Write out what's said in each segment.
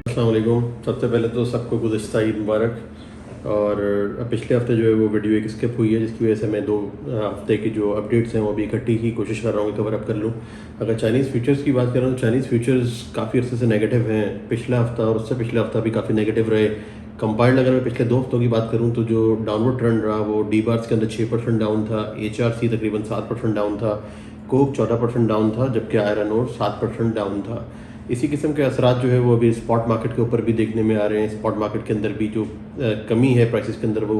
अस्सलाम वालेकुम। सबसे पहले तो सबको गुज़श्ता ईद मुबारक। और पिछले हफ्ते जो है वो वीडियो एक स्किप हुई है, जिसकी वजह से मैं 2 हफ्ते की जो अपडेट्स हैं वो अभी इकट्ठी की कोशिश कर रहा हूँ कवर अप कर लूँ। अगर चाइनीज़ फ्यूचर्स की बात करें तो चाइनीज़ फ्यूचर्स काफ़ी अर्से से नेगेटिव हैं। पिछला हफ्ता और उससे पिछला हफ्ता भी काफ़ी नेगेटिव रहे। कंपाइल्ड अगर मैं पिछले 2 हफ्तों की बात करूँ तो जो डाउनवर्ड ट्रेंड रहा वो डी बार्स के अंदर 6% डाउन था, HRC तकरीबन 7% डाउन था, कोक 14% डाउन था, जबकि आयरन ओर 7% डाउन था। इसी किस्म के असरात जो है वो अभी स्पॉट मार्केट के ऊपर भी देखने में आ रहे हैं। स्पॉट मार्केट के अंदर भी जो कमी है प्राइसेस के अंदर वो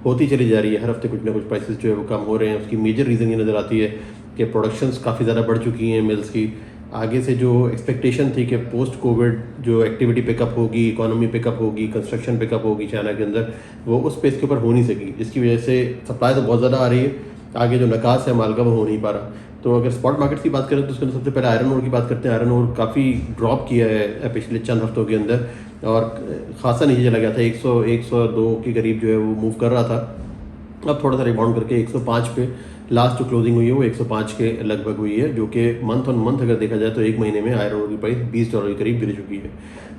होती चली जा रही है। हर हफ्ते कुछ ना कुछ प्राइसेस जो है वो कम हो रहे हैं। उसकी मेजर रीज़न ये नज़र आती है कि प्रोडक्शंस काफ़ी ज़्यादा बढ़ चुकी हैं मिल्स की। आगे से जो एक्सपेक्टेशन थी कि पोस्ट कोविड जो एक्टिविटी पिकअप होगी, इकोनॉमी पिकअप होगी, कंस्ट्रक्शन पिकअप होगी चाइना के अंदर, वो उस पेस के ऊपर हो नहीं सकी, जिसकी वजह से सप्लाई तो बहुत ज़्यादा आ रही है, आगे जो नकास है माल का वो हो नहीं पा रहा। तो अगर स्पॉट मार्केट की बात करें तो उसके अंदर सबसे पहले आयरन ओर की बात करते हैं। आयरन ओर काफ़ी ड्रॉप किया है पिछले चंद हफ्तों के अंदर और खासा नीचे चला गया था। 102 के करीब जो है वो मूव कर रहा था। अब थोड़ा सा रिबाउंड करके 105 पे लास्ट जो क्लोजिंग हुई है वो 105 के लगभग हुई है, जो कि मंथ ऑन मंथ अगर देखा जाए तो एक महीने में आयरन ओर की प्राइस $20 के करीब गिर चुकी है।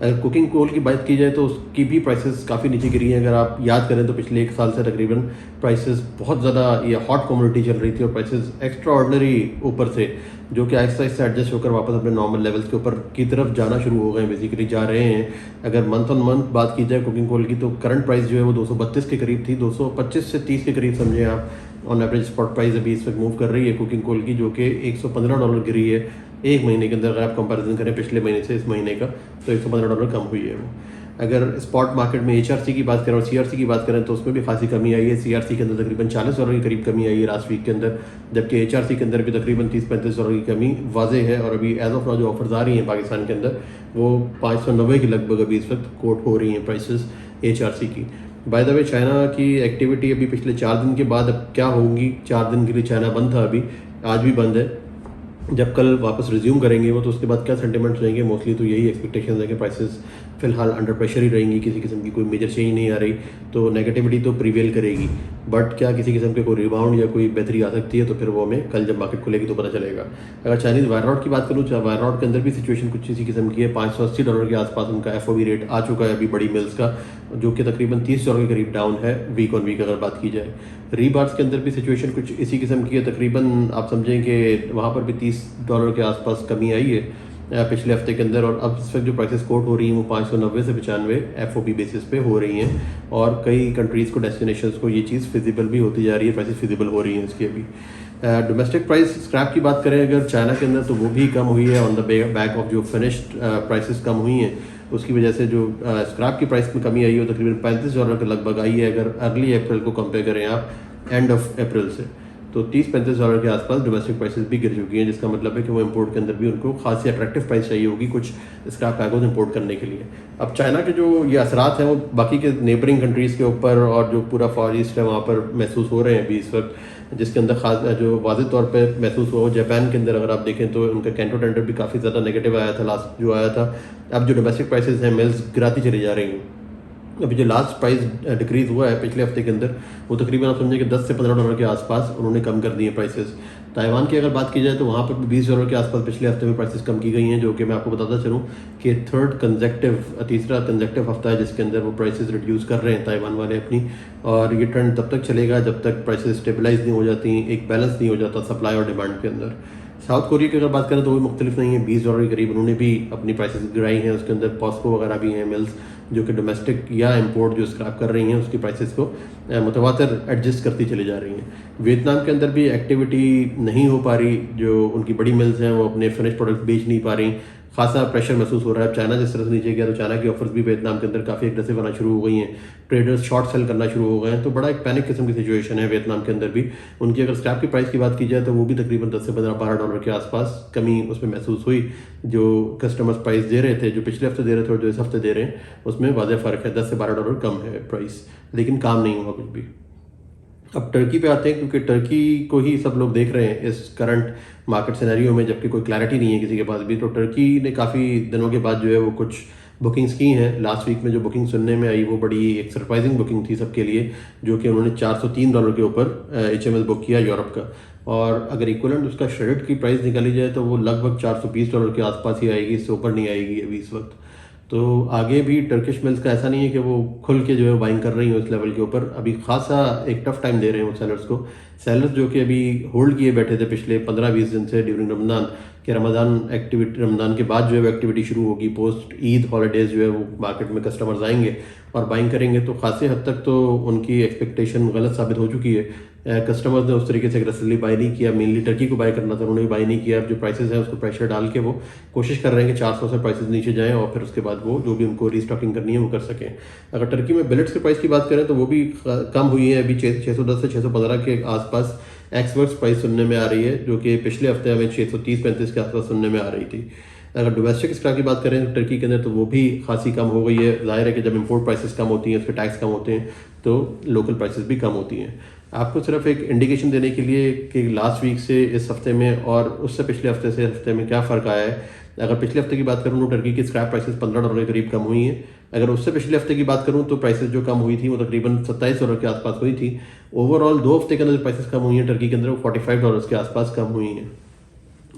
अगर कुकिंग कोल की बात की जाए तो उसकी भी प्राइसेस काफ़ी नीचे गिरी हैं। अगर आप याद करें तो पिछले 1 साल से तकरीबन प्राइसेस बहुत ज़्यादा ये हॉट कमोडिटी चल रही थी और प्राइसेस एक्स्ट्रा ऑर्डनरी ऊपर थे, जो कि आहिस्ता आहिस्ता एडजस्ट होकर वापस अपने नॉर्मल लेवल्स के ऊपर की तरफ जाना शुरू हो गए, बेसिकली जा रहे हैं। अगर मंथ ऑन मंथ बात की जाए कुकिंग कोल की तो करंट प्राइस जो है वो 232 के करीब थी, 225 से 30 के करीब समझे आप। ऑन एवरेज स्पॉट प्राइस अभी इस वक्त मूव कर रही है कुकिंग कोल की, जो कि $115 गिरी है एक महीने के अंदर। अगर आप कंपैरिजन करें पिछले महीने से इस महीने का तो $115 कम हुई है वो। अगर स्पॉट मार्केट में HRC की बात करें और CRC की बात करें तो उसमें भी खासी कमी आई है। CRC के अंदर तकरीबन $40 के करीब कमी आई है लास्ट वीक के अंदर, जबकि HRC के अंदर भी तकरीबन $30-35 की कमी वाजे है। और अभी एज ऑफ नाउ जो ऑफर्स आ रही हैं पाकिस्तान के अंदर वो 590 के लगभग अभी इस वक्त कोट हो रही हैं प्राइसेस HRC की। बाय द वे चाइना की एक्टिविटी अभी पिछले 4 दिन के बाद अब क्या होगी, 4 दिन के लिए चाइना बंद था, अभी आज भी बंद है। जब कल वापस रिज्यूम करेंगे वो तो उसके बाद क्या सेंटिमेंट्स रहेंगे, मोस्टली तो यही एक्सपेक्टेशन है कि प्राइसेस फिलहाल अंडर प्रेशर ही रहेंगी, किसी किस्म की कोई मेजर चेंज नहीं आ रही, तो नेगेटिविटी तो प्रीवेल करेगी। बट क्या किसी किस्म के कोई रिबाउंड या कोई बेहतरी आ सकती है तो फिर वो हमें कल जब मार्केट खुलेगी तो पता चलेगा। अगर चाइनीज़ वायर रॉड की बात करूँ, वायर रॉड के अंदर भी सिचुएशन कुछ इसी किस्म की है। $580 के आसपास उनका FOB रेट आ चुका है अभी बड़ी मिल्स का, जो कि तकरीबन $30 के करीब डाउन है वीक ऑन वीक अगर बात की जाए। रीबार्स के अंदर भी सिचुएशन कुछ इसी किस्म की है, तकरीबन आप समझें कि वहाँ पर भी $30 के आसपास कमी आई है पिछले हफ्ते के अंदर। और अब इस वक्त जो प्राइसेस कोट हो रही हैं वो 590 से 95 FOB बेसिस पे हो रही हैं और कई कंट्रीज़ को, डेस्टिनेशंस को ये चीज़ फिजिबल भी होती जा रही है, प्राइसेस फिजिबल हो रही हैं इसकी। अभी डोमेस्टिक प्राइस स्क्रैप की बात करें अगर चाइना के अंदर तो वो भी कम हुई है ऑन द बैक ऑफ जो फिनिश्ड प्राइसेस कम हुई हैं, उसकी वजह से जो स्क्रैप की प्राइस में कमी आई है वो तकरीबन $35 के लगभग आई है अगर अर्ली अप्रैल को कंपेयर करें आप एंड ऑफ अप्रैल से। तो $30-35 के आसपास डोमेस्टिक प्राइसेस भी गिर चुकी हैं, जिसका मतलब है कि वो इंपोर्ट के अंदर भी उनको खासी अट्रैक्टिव प्राइस चाहिए होगी कुछ स्क्रैप कार्गोज इंपोर्ट करने के लिए। अब चाइना के जो ये असरात हैं वो बाकी के नेबरिंग कंट्रीज़ के ऊपर और जो पूरा फॉर ईस्ट है वहाँ पर महसूस हो रहे हैं अभी इस वक्त, जिसके अंदर खास जो वाज़ेह तौर पे महसूस हुआ। जापान के अंदर अगर आप देखें तो उनका कैंटो टेंडर भी काफ़ी ज़्यादा नेगेटिव आया था लास्ट जो आया था। अब जो डोमेस्टिक प्राइसेस हैं मिल्स गिराती चली जा रही हैं। अभी जो लास्ट प्राइस डिक्रीज़ हुआ है पिछले हफ्ते के अंदर वो तकरीबन आप समझें कि $10 से $15 के आसपास उन्होंने कम कर दिए प्राइसेस। ताइवान की अगर बात की जाए तो वहाँ पर भी $20 के आसपास पिछले हफ्ते में प्राइसेस कम की गई हैं, जो कि मैं आपको बताता चलूँ कि तीसरा कंजेक्टिव हफ्ता है जिसके अंदर वो प्राइसेस रिड्यूस कर रहे हैं ताइवान वाले अपनी। और ये ट्रेंड तब तक चलेगा जब तक प्राइसेस स्टेबलाइज नहीं हो जाती, एक बैलेंस नहीं हो जाता सप्लाई और डिमांड के अंदर। साउथ कोरिया की अगर बात करें तो वो मुख्तलिफ नहीं है, $20 के करीब उन्होंने भी अपनी प्राइसेस गिराई हैं। उसके अंदर पॉस्को वगैरह भी हैं मिल्स जो कि डोमेस्टिक या इंपोर्ट जो स्क्रैप कर रही हैं उसकी प्राइसेस को मुतवातर एडजस्ट करती चली जा रही हैं। वियतनाम के अंदर भी एक्टिविटी नहीं हो पा रही, जो उनकी बड़ी मिल्स हैं वो अपने फिनिश प्रोडक्ट बेच नहीं पा रही, खासा प्रेशर महसूस हो रहा है। चाइना जिस तरह से नीचे गया तो चाइना की ऑफर्स भी वियतनाम के अंदर काफ़ी एग्रेसिव आना शुरू हो गई हैं, ट्रेडर्स शॉर्ट सेल करना शुरू हो गए हैं, तो बड़ा एक पैनिक किस्म की सिचुएशन है वियतनाम के अंदर भी। उनकी अगर स्क्रैप की प्राइस की बात की जाए तो वो भी तकरीबन $10 से $12 के आसपास कमी उसमें महसूस हुई। जो कस्टमर्स प्राइस दे रहे थे, जो पिछले हफ्ते दे रहे थे और जो इस हफ्ते दे रहे हैं उसमें वाज़ेह फ़र्क है, $10 से $12 कम है प्राइस, लेकिन काम नहीं हुआ कुछ भी। अब टर्की पे आते हैं, क्योंकि टर्की को ही सब लोग देख रहे हैं इस करंट मार्केट सिनेरियो में, जबकि कोई क्लैरिटी नहीं है किसी के पास भी। तो टर्की ने काफ़ी दिनों के बाद जो है वो कुछ बुकिंग्स की हैं। लास्ट वीक में जो बुकिंग सुनने में आई वो बड़ी एक सरप्राइजिंग बुकिंग थी सबके लिए, जो कि उन्होंने $403 के ऊपर HMS बुक किया यूरोप का। और अगर इक्वलेंट उसका श्रेडेड की प्राइस निकाली जाए तो वो लगभग $420 के आसपास ही आएगी, इससे ऊपर नहीं आएगी अभी इस वक्त। तो आगे भी टर्किश मिल्स का ऐसा नहीं है कि वो खुल के जो है बाइंग कर रही हैं उस लेवल के ऊपर, अभी खासा एक टफ टाइम दे रहे हैं वो सेलर्स को। सेलर्स जो कि अभी होल्ड किए बैठे थे पिछले 15-20 दिन से ड्यूरिंग रमज़ान, कि रमज़ान के बाद जो है वो एक्टिविटी शुरू होगी, पोस्ट ईद हॉलीडेज़ जो है वो मार्केट में कस्टमर्स आएंगे और बाइंग करेंगे, तो खासे हद तक तो उनकी एक्सपेक्टेशन गलत साबित हो चुकी है। कस्टमर्स ने उस तरीके से एग्रेसिवली बाई नहीं किया, मेनली टर्की को बाई करना था, उन्होंने भी बाई नहीं किया। जो प्राइसेस हैं उसको प्रेशर डाल के वो कोशिश कर रहे हैं कि 400 से प्राइसेस नीचे जाएं और फिर उसके बाद वो जो भी उनको रीस्टॉकिंग करनी है वो कर सकें। अगर टर्की में बिलेट्स के प्राइस की बात करें तो वो भी कम हुई है, अभी 610 से 615 के आसपास एक्सवर्ट्स प्राइस सुनने में आ रही है, जो कि पिछले हफ्ते हमें 630-35 के आसपास सुनने में आ रही थी। अगर डोमेस्टिक स्क्रैप की बात करें टर्की के अंदर तो वो भी खासी कम हो गई है। जाहिर है कि जब इंपोर्ट प्राइसेस कम होती हैं, उसके टैक्स कम होते हैं, तो लोकल प्राइसेस भी कम होती हैं। आपको सिर्फ एक इंडिकेशन देने के लिए कि लास्ट वीक से इस हफ्ते में और उससे पिछले हफ्ते से हफ्ते में क्या फ़र्क आया है। अगर पिछले हफ्ते की बात करूँ तो टर्की की स्क्रैप प्राइसेस $15 के करीब कम हुई हैं। अगर उससे पिछले हफ्ते की बात करूँ तो प्राइसेस जो कम हुई थी वो तकरीबन $27 के आसपास हुई थी। ओवरऑल 2 हफ्ते के अंदर जो प्राइसेस कम हुई हैं टर्की के अंदर, वो $45 के आसपास कम हुई हैं।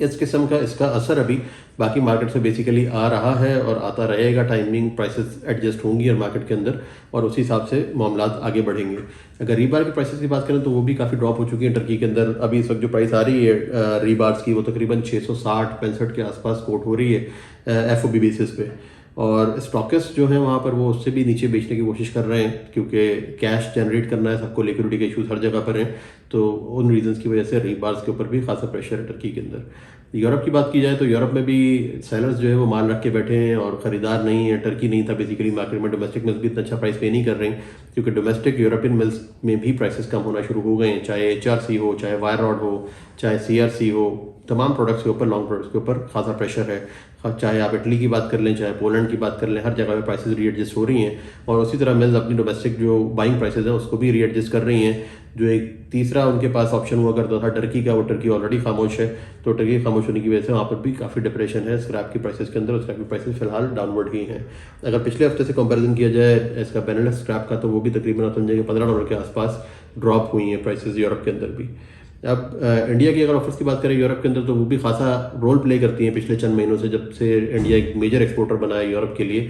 इस किस्म का इसका असर अभी बाकी मार्केट से बेसिकली आ रहा है और आता रहेगा। टाइमिंग प्राइसेस एडजस्ट होंगी और मार्केट के अंदर, और उसी हिसाब से मामला आगे बढ़ेंगे। अगर रीबार के प्राइसेस की बात करें तो वो भी काफ़ी ड्रॉप हो चुकी है टर्की के अंदर। अभी इस वक्त जो प्राइस आ रही है रीबार्स की वो तकरीबन 660-65 के आसपास कोट हो रही है FOB बेसिस पे, और स्टॉकिस्ट जो है वहाँ पर वो उससे भी नीचे बेचने की कोशिश कर रहे हैं, क्योंकि कैश जनरेट करना है सबको, लिक्विडिटी के इशूज़ हर जगह पर हैं, तो उन रीजंस की वजह से रीबार्स के ऊपर भी खासा प्रेशर है टर्की के अंदर। यूरोप की बात की जाए तो यूरोप में भी सेलर्स जो है वो माल रख के बैठे हैं और ख़रीदार नहीं है। टर्की नहीं था बेसिकली मार्केट में, डोमेस्टिक मिल्स भी इतना अच्छा प्राइस पे नहीं कर रहे हैं, क्योंकि डोमेस्टिक यूरोपियन मिल्स में भी प्राइसेस कम होना शुरू हो गए हैं। चाहे HRC हो, चाहे वायर रॉड हो, चाहे CRC हो, तमाम प्रोडक्ट्स के ऊपर, लॉन्ग प्रोडक्ट्स के ऊपर खासा प्रेशर है। चाहे आप इटली की बात कर लें, चाहे पोलैंड की बात कर लें, हर जगह पे प्राइसेस रीएडजस्ट हो रही हैं। और उसी तरह मिल्स अपनी डोमेस्टिक जो बाइंग प्राइसेस हैं उसको भी रीएडजस्ट कर रही हैं। जो एक तीसरा उनके पास ऑप्शन हुआ करता था टर्की का, वो टर्की ऑलरेडी खामोश है, तो टर्की खामोश होने की वजह से वहाँ पर भी काफ़ी डिप्रेशन है स्क्रैप की प्राइसेस के अंदर। स्क्रैप की प्राइसेस फिलहाल डाउनवर्ड ही हैं। अगर पिछले हफ्ते से कंपैरिजन किया जाए इसका बेनेलक्स स्क्रैप का, तो वो भी तकरीबन आप समझेंगे $15 के आसपास ड्रॉप हुई हैं प्राइसेस यूरोप के अंदर भी। अब इंडिया की अगर ऑफर्स की बात करें यूरोप के अंदर, तो वो भी खासा रोल प्ले करती हैं पिछले चंद महीनों से, जब से इंडिया एक मेजर एक्सपोर्टर बना है यूरोप के लिए।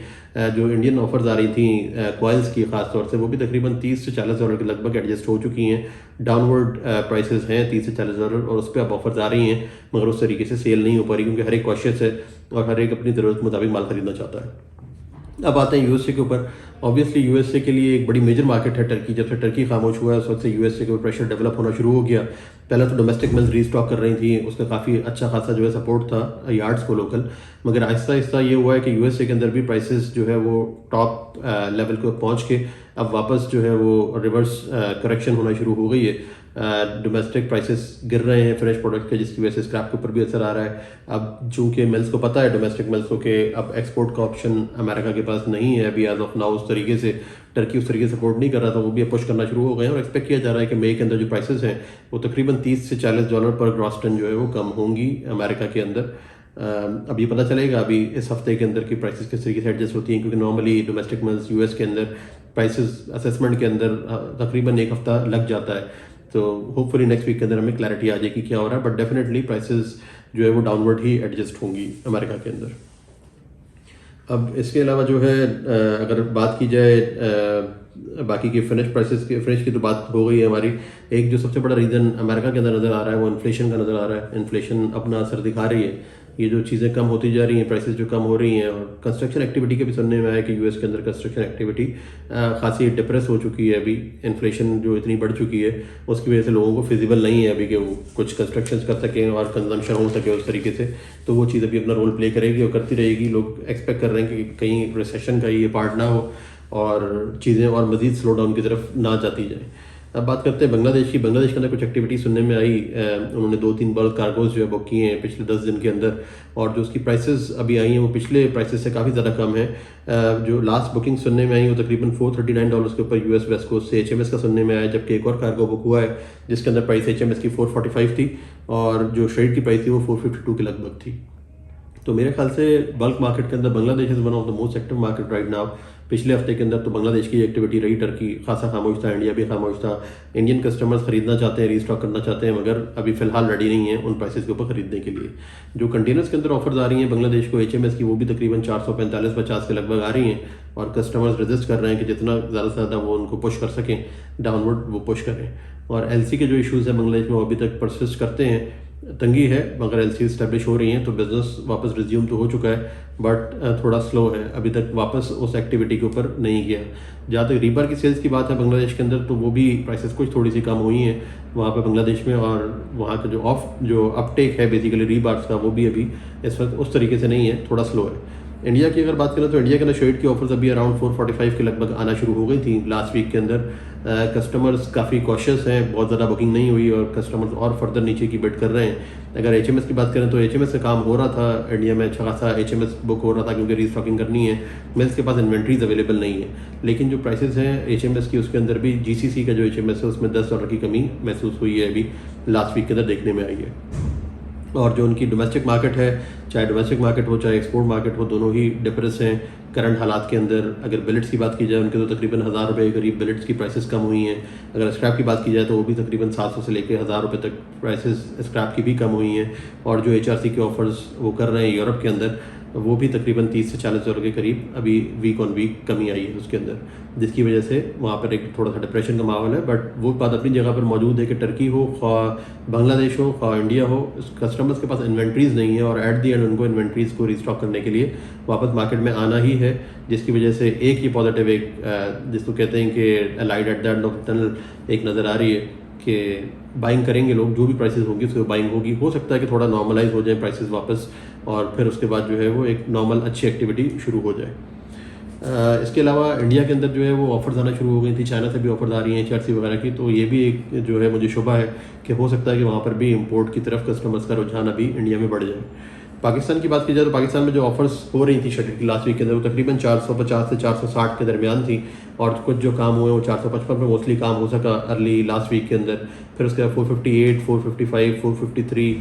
जो इंडियन ऑफर्स आ रही थी कॉइल्स की खास तौर से, वो भी तकरीबन $30 से $40 के लगभग एडजस्ट हो चुकी हैं। डाउनवर्ड प्राइसेस हैं $30 से $40 और उस पर अब ऑफर्स आ रही हैं, मगर उस तरीके से सेल नहीं हो पा रही, क्योंकि हर एक कॉशियस है और हर एक अपनी ज़रूरत के मुताबिक माल खरीदना चाहता है। अब आते हैं यूएसए के ऊपर। ऑब्वियसली यूएसए के लिए एक बड़ी मेजर मार्केट है टर्की। जब से टर्की खामोश हुआ है उस वक्त से यूएसए के ऊपर प्रेशर डेवलप होना शुरू हो गया। पहले तो डोमेस्टिक मिल्स रीस्टॉक कर रही थी, उसका काफ़ी अच्छा खासा जो है सपोर्ट था यार्ड्स को लोकल, मगर आहिस्ता आहिस्ता ये हुआ है कि यूएसए के अंदर भी प्राइसेस जो है वो टॉप लेवल को पहुँच के अब वापस जो है वो रिवर्स करेक्शन होना शुरू हो गई है। डोमेस्टिक प्राइसेस गिर रहे हैं फिनिश प्रोडक्ट के, जिसकी वजह से स्क्रैप के ऊपर भी असर आ रहा है। अब चूंकि मिल्स को पता है, डोमेस्टिक मिल्स को, कि अब एक्सपोर्ट का ऑप्शन अमेरिका के पास नहीं है अभी एज ऑफ नाउ, उस तरीके से टर्की उस तरीके से सपोर्ट नहीं कर रहा था, वो भी पुश करना शुरू हो गए हैं। और एक्सपेक्ट किया जा रहा है कि मई के अंदर जो प्राइसेस हैं वो तकरीबन $30 से $40 पर ग्रॉस टन जो है वो कम होंगी अमेरिका के अंदर। अब ये पता चलेगा अभी इस हफ्ते के अंदर की प्राइसेस किस तरीके से एडजस्ट होती हैं, क्योंकि नॉर्मली डोमेस्टिक मिल्स यूएस के अंदर प्राइसेस असेसमेंट के अंदर तकरीबन एक हफ्ता लग जाता है। तो होपफुली नेक्स्ट वीक के अंदर हमें क्लैरिटी आ जाएगी क्या हो रहा है, बट डेफिनेटली प्राइसेस जो है वो डाउनवर्ड ही एडजस्ट होंगी अमेरिका के अंदर। अब इसके अलावा जो है अगर बात की जाए बाकी के फिनिश की तो बात हो गई है हमारी। एक जो सबसे बड़ा रीज़न अमेरिका के अंदर नज़र आ रहा है वो इन्फ्लेशन का नज़र आ रहा है। इन्फ्लेशन अपना असर दिखा रही है। ये जो चीज़ें कम होती जा रही हैं, प्राइसेस जो कम हो रही हैं, और कंस्ट्रक्शन एक्टिविटी के भी सुनने में आया कि यूएस के अंदर कंस्ट्रक्शन एक्टिविटी खासी डिप्रेस हो चुकी है अभी। इन्फ्लेशन जो इतनी बढ़ चुकी है उसकी वजह से लोगों को फिजिबल नहीं है अभी कि वो कुछ कंस्ट्रक्शन कर सकें और कंजम्पशन हो सके उस तरीके से। तो वो चीज़ अभी अपना रोल प्ले करेगी और करती रहेगी। लोग एक्सपेक्ट कर रहे हैं कि कहीं रिसेशन का ये पार्ट ना हो और चीज़ें और मज़ीद स्लो डाउन की तरफ ना जाती जाए। अब बात करते हैं बांग्लादेश की। बांग्लादेश के अंदर कुछ एक्टिविटी सुनने में आई। उन्होंने 2-3 बल्क कार्गोज जो है बुक किए हैं पिछले 10 दिन के अंदर, और जो उसकी प्राइसेस अभी आई हैं वो पिछले प्राइसेस से काफ़ी ज़्यादा कम है। जो लास्ट बुकिंग सुनने में आई वो तकरीबन $439 के ऊपर यूएस वेस्ट कोस्ट से HMS का सुनने में आया, जबकि एक और कार्गो बुक हुआ है जिसके अंदर प्राइस HMS की 445 थी और जो शेड की प्राइस थी वो 452 के लगभग थी। तो मेरे ख्याल से बल्क मार्केट के अंदर Bangladesh is one of the most active market right now. पिछले हफ्ते के अंदर तो बांग्लादेश की एक्टिविटी रही, टर्की खासा खामोश था, इंडिया भी खामोश था। इंडियन कस्टमर्स खरीदना चाहते हैं, रीस्टॉक करना चाहते हैं, मगर अभी फ़िलहाल रेडी नहीं है उन प्राइसेस के ऊपर खरीदने के लिए। जो कंटेनर्स के अंदर ऑफर्स आ रही हैं बांग्लादेश को HMS की, वो भी तकरीबन 445-50 के लगभग आ रही हैं, और कस्टमर्स रजिस्ट कर रहे हैं कि जितना ज़्यादा से ज़्यादा वो उनको पुश कर सकें डाउनवर्ड, वो पुश करें। और LC के जो इश्यूज़ हैं बांग्लादेश में वो अभी तक परसिस्ट करते हैं, तंगी है, मगर LC इस्टेब्लिश हो रही हैं तो बिज़नेस वापस रिज्यूम तो हो चुका है, बट थोड़ा स्लो है, अभी तक वापस उस एक्टिविटी के ऊपर नहीं गया। जहाँ तक रीबार की सेल्स की बात है बांग्लादेश के अंदर, तो वो भी प्राइसेस कुछ थोड़ी सी कम हुई हैं वहाँ पे बांग्लादेश में, और वहाँ का जो अपटेक है बेसिकली रीबार्स का, वो भी अभी इस वक्त उस तरीके से नहीं है, थोड़ा स्लो है। इंडिया की अगर बात करें तो इंडिया के अंदर शेड की ऑफर्स अभी अराउंड 445 के लगभग आना शुरू हो गई थी लास्ट वीक के अंदर। कस्टमर्स काफ़ी कॉशियस हैं, बहुत ज़्यादा बुकिंग नहीं हुई और कस्टमर्स और फर्दर नीचे की बिड कर रहे हैं। अगर HMS की बात करें तो HMS का काम हो रहा था इंडिया में, अच्छा खासा HMS बुक हो रहा था क्योंकि रीस्टॉकिंग करनी है, मिल्स के पास इन्वेंट्रीज अवेलेबल नहीं है। लेकिन जो प्राइसेस हैं HMS की, उसके अंदर भी GCC का जो HMS है उसमें $10 की कमी महसूस हुई है, अभी लास्ट वीक के अंदर देखने में आई है। और जो उनकी डोमेस्टिक मार्केट है, चाहे डोमेस्टिक मार्केट हो चाहे एक्सपोर्ट मार्केट हो, दोनों ही डिप्रेस हैं करंट हालात के अंदर। अगर बिलेट्स की बात की जाए उनके तो तकरीबन 1000 रुपये के करीब बिलेट्स की प्राइसेस कम हुई हैं। अगर स्क्रैप की बात की जाए तो वो भी तकरीबन 700 से लेकर 1000 रुपये तक प्राइसेस स्क्रैप की भी कम हुई हैं। और जो HRC के ऑफर्स वो कर रहे हैं यूरोप के अंदर, वो भी तकरीबन 30 से 40 हज़ार के करीब अभी वीक ऑन वीक कमी आई है उसके अंदर, जिसकी वजह से वहाँ पर एक थोड़ा सा डिप्रेशन का माहौल है। बट वो बात अपनी जगह पर मौजूद है कि टर्की हो, बांग्लादेश हो, इंडिया हो, कस्टमर्स के पास इन्वेंट्रीज़ नहीं है और एट दी एंड उनको इन्वेंट्रीज़ को रीस्टॉक करने के लिए वापस मार्केट में आना ही है, जिसकी वजह से एक ही पॉजिटिव, एक जिसको कहते हैं कि light at the end of the tunnel एक नज़र आ रही है कि बाइंग करेंगे लोग, जो भी प्राइसेस होंगी उसको बाइंग होगी। हो सकता है कि थोड़ा नॉर्मलाइज हो जाए प्राइसेस वापस, और फिर उसके बाद जो है वो एक नॉर्मल अच्छी एक्टिविटी शुरू हो जाए। इसके अलावा इंडिया के अंदर जो है वो ऑफर्स आना शुरू हो गई थी, चाइना से भी ऑफर्स आ रही हैं HRC वगैरह की, तो ये भी एक जो है मुझे शुबा है कि हो सकता है कि वहाँ पर भी इंपोर्ट की तरफ कस्टमर्स का रुझान अभी इंडिया में बढ़ जाए। पाकिस्तान की बात की जाए तो पाकिस्तान में जो ऑफर्स हो रही थी शटर की लास्ट वीक के अंदर, वो तकरीबन 450 से 460 के दरमियान थी, और कुछ जो काम हुए वो 455 पे मोस्टली काम हो सका अर्ली लास्ट वीक के अंदर। फिर उसके बाद 458, 455, 453,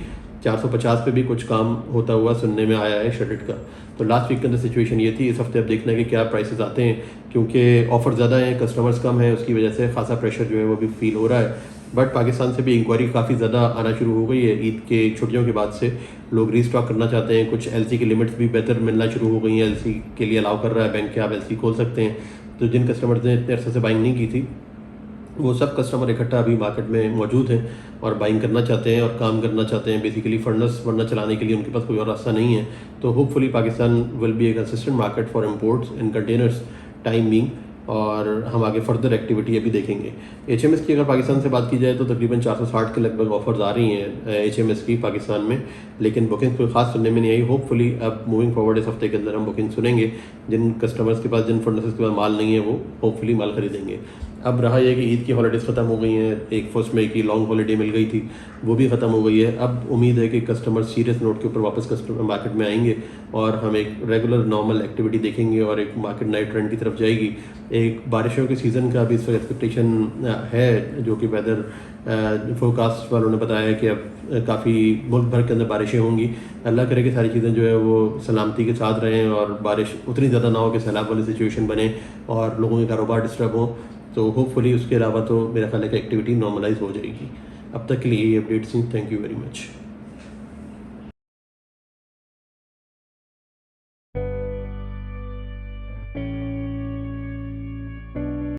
450 पे भी कुछ काम होता हुआ सुनने में आया है शटेड का। तो लास्ट वीक के अंदर सिचुएशन ये थी। इस हफ्ते अब देखना है कि क्या प्राइसेस आते हैं, क्योंकि ऑफर ज़्यादा हैं, कस्टमर्स कम हैं, उसकी वजह से खासा प्रेशर जो है वो भी फील हो रहा है। बट पाकिस्तान से भी इंक्वायरी काफ़ी ज़्यादा आना शुरू हो गई है ईद के छुट्टियों के बाद से। लोग रीस्टॉक करना चाहते हैं, कुछ LC की लिमिट्स भी बेहतर मिलना शुरू हो गई हैं, LC के लिए अलाउ कर रहा है बैंक के, आप LC खोल सकते हैं। तो जिन कस्टमर्स ने इतने अरसे से बाइंग नहीं की थी, वो सब कस्टमर इकट्ठा अभी मार्केट में मौजूद हैं और बाइंग करना चाहते हैं और काम करना चाहते हैं। बेसिकली फंडस वरना चलाने के लिए उनके पास कोई और रास्ता नहीं है। तो hopefully Pakistan will be A consistent market for imports in containers time being, और हम आगे फर्दर एक्टिविटी अभी देखेंगे। HMS की अगर पाकिस्तान से बात की जाए तो तकरीबन 460 के लगभग ऑफर्स आ रही हैं HMS की पाकिस्तान में, लेकिन बुकिंग कोई खास सुनने में नहीं आई। होपफुली अब मूविंग फॉरवर्ड इस हफ्ते के अंदर हम बुकिंग सुनेंगे। जिन कस्टमर्स के पास, जिन फंडर्स के पास माल नहीं है, वो होपफुली माल खरीदेंगे। अब रहा यह कि ईद की हॉलीडेज़ ख़त्म हो गई हैं, एक 1 मई की लॉन्ग हॉलीडे मिल गई थी, वो भी ख़त्म हो गई है। अब उम्मीद है कि कस्टमर सीरियस नोट के ऊपर वापस कस्टमर मार्केट में आएंगे और हम एक रेगुलर नॉर्मल एक्टिविटी देखेंगे और एक मार्केट नए ट्रेंड की तरफ जाएगी। एक बारिशों के सीज़न का भी इस वक्त एक्सपेक्टेशन है, जो कि वेदर फोरकास्ट वालों ने बताया है कि अब काफ़ी मुल्क भर के अंदर बारिशें होंगी। अल्लाह करे कि सारी चीज़ें जो है वो सलामती के साथ रहें और बारिश उतनी ज़्यादा ना हो कि सैलाब वाली सिचुएशन बने और लोगों के कारोबार डिस्टर्ब हो। तो होपफुली उसके अलावा तो मेरा ख्याल है कि एक्टिविटी नॉर्मलाइज हो जाएगी। अब तक के लिए ये अपडेट्स थी। Thank you very much.